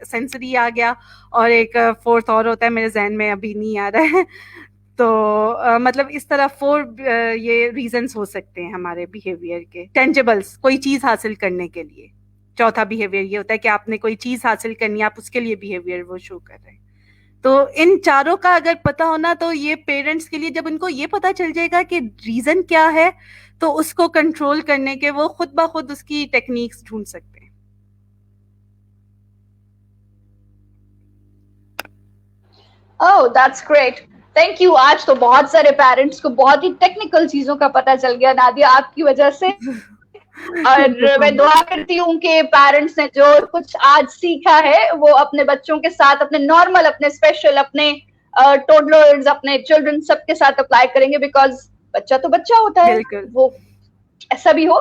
सेंसरी आ गया, और एक 4th और होता है, मेरे जहन में अभी नहीं आ रहा है. तो मतलब इस तरह 4 ये रीजंस हो सकते हैं हमारे बिहेवियर के. टेंजिबल्स, कोई चीज हासिल करने के लिए. चौथा बिहेवियर ये होता है कि आपने कोई चीज हासिल करनी है, आप उसके लिए बिहेवियर वो शो कर रहे हैं. तो इन चारों का अगर पता होना, तो ये पेरेंट्स के लिए, जब उनको ये पता चल जाएगा कि रीजन क्या है, तो उसको कंट्रोल करने के वो खुद ब खुद उसकी टेक्निक्स ढूंढ सकते हैं. Oh, that's great. Thank you. आज तो बहुत सारे पेरेंट्स को बहुत ही टेक्निकल चीजों का पता चल गया नादिया आपकी वजह से. और मैं दुआ करती हूँ कि पेरेंट्स ने जो कुछ आज सीखा है वो अपने बच्चों के साथ, अपने नॉर्मल, अपने स्पेशल, अपने टोडलर्स, अपने चिल्ड्रन, सबके साथ अप्लाई करेंगे. बिकॉज बच्चा तो बच्चा होता है, वो ऐसा भी हो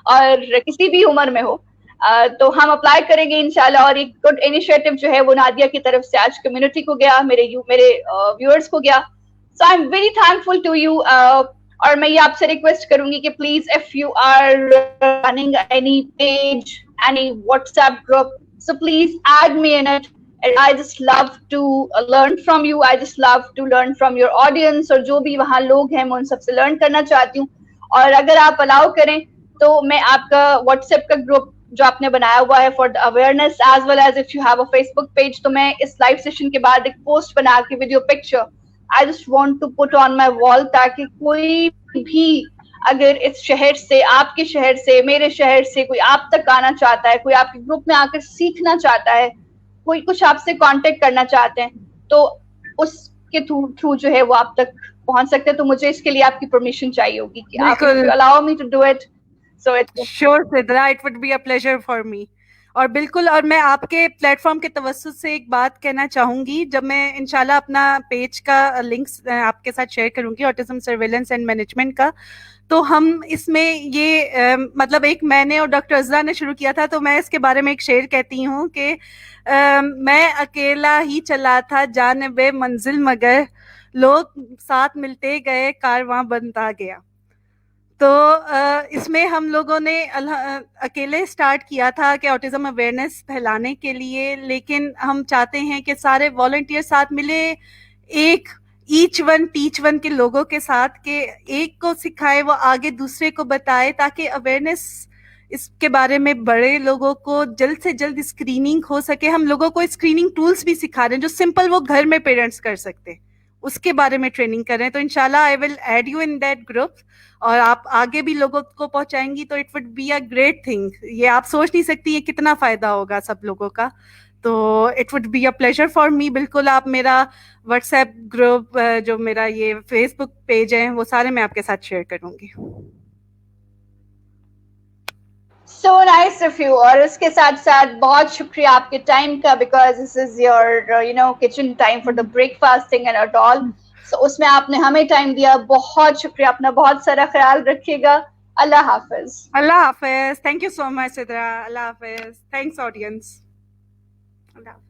और किसी भी उम्र में हो. तो हम अप्लाई करेंगे इंशाल्लाह. और एक गुड इनिशिएटिव जो है वो नादिया की तरफ से आज कम्युनिटी को गया, मेरे व्यूअर्स को गया. So I am very thankful to you. और मैं ये आपसे रिक्वेस्ट करूंगी कि please if you are running any page, any WhatsApp group, so please add me in it. I just love to learn from you. I just love to learn from your audience. और जो भी वहाँ लोग हैं मैं उन सबसे learn करना चाहती हूँ. और अगर आप अलाउ करें तो मैं आपका व्हाट्सएप का ग्रुप जो आपने बनाया हुआ है for the awareness, as well as if you have a Facebook page, तो मैं इस लाइव सेशन के बाद एक पोस्ट बना के with your picture I just want to put on my wall, ताकि कोई भी अगर इस शहर से, आपके शहर से, मेरे शहर से कोई आप तक आना चाहता है, कोई आपके ग्रुप में आकर सीखना चाहता है, कोई कुछ आपसे कांटेक्ट करना चाहते हैं, तो उसके थ्रू जो है वो आप तक पहुंच सकते हैं. तो मुझे इसके लिए आपकी परमिशन चाहिए होगी कि आप allow me to do it. So it's sure Sidra, it would be a pleasure for me. और बिल्कुल, और मैं आपके प्लेटफॉर्म के तवस्सुस से एक बात कहना चाहूंगी. जब मैं इंशाल्लाह अपना पेज का लिंक्स आपके साथ शेयर करूंगी, ऑटिज्म सर्वेलेंस एंड मैनेजमेंट का, तो हम इसमें ये मतलब एक मैंने और डॉक्टर अज़रा ने शुरू किया था, तो मैं इसके बारे में एक शेर कहती हूँ कि मैं अकेला ही चला था जानिबे मंजिल, मगर लोग साथ मिलते गए, कारवां बनता गया. तो इसमें हम लोगों ने अकेले स्टार्ट किया था कि ऑटिज्म अवेयरनेस फैलाने के लिए, लेकिन हम चाहते हैं कि सारे वॉलंटियर साथ मिले, एक ईच वन टीच वन के लोगों के साथ, के एक को सिखाए वो आगे दूसरे को बताए, ताकि अवेयरनेस इसके बारे में बड़े लोगों को जल्द से जल्द स्क्रीनिंग हो सके. हम लोगों को स्क्रीनिंग टूल्स भी सिखा रहे हैं जो सिंपल वो घर में पेरेंट्स कर सकते हैं, उसके बारे में ट्रेनिंग कर रहे हैं. तो इंशाल्लाह I will add you in that group, और आप आगे भी लोगों को पहुंचाएंगी तो it would be a great thing. ये आप सोच नहीं सकती ये कितना फायदा होगा सब लोगों का. तो it would be a pleasure for मी. बिल्कुल, आप मेरा व्हाट्सएप ग्रुप, जो मेरा ये फेसबुक पेज है, वो सारे मैं आपके साथ शेयर करूंगी. So nice of you. और उसके साथ साथ बहुत शुक्रिया आपके टाइम का, because this is your kitchen time for the breakfasting and all. So उसमें आपने हमें टाइम दिया, बहुत शुक्रिया, अपना बहुत सारा ख्याल रखिएगा। अल्लाह हाफिज। Allah Hafiz. Thank you so much, Sidra. Allah Hafiz. Thanks, audience. Allah Hafiz.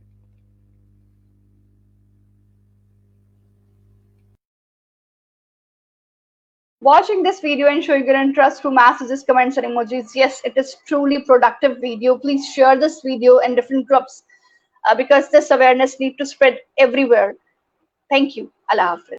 Watching this video and showing your interest through messages, comments, and emojis. Yes, it is truly productive video. Please share this video in different groups because this awareness needs to spread everywhere. Thank you. Allah Hafiz.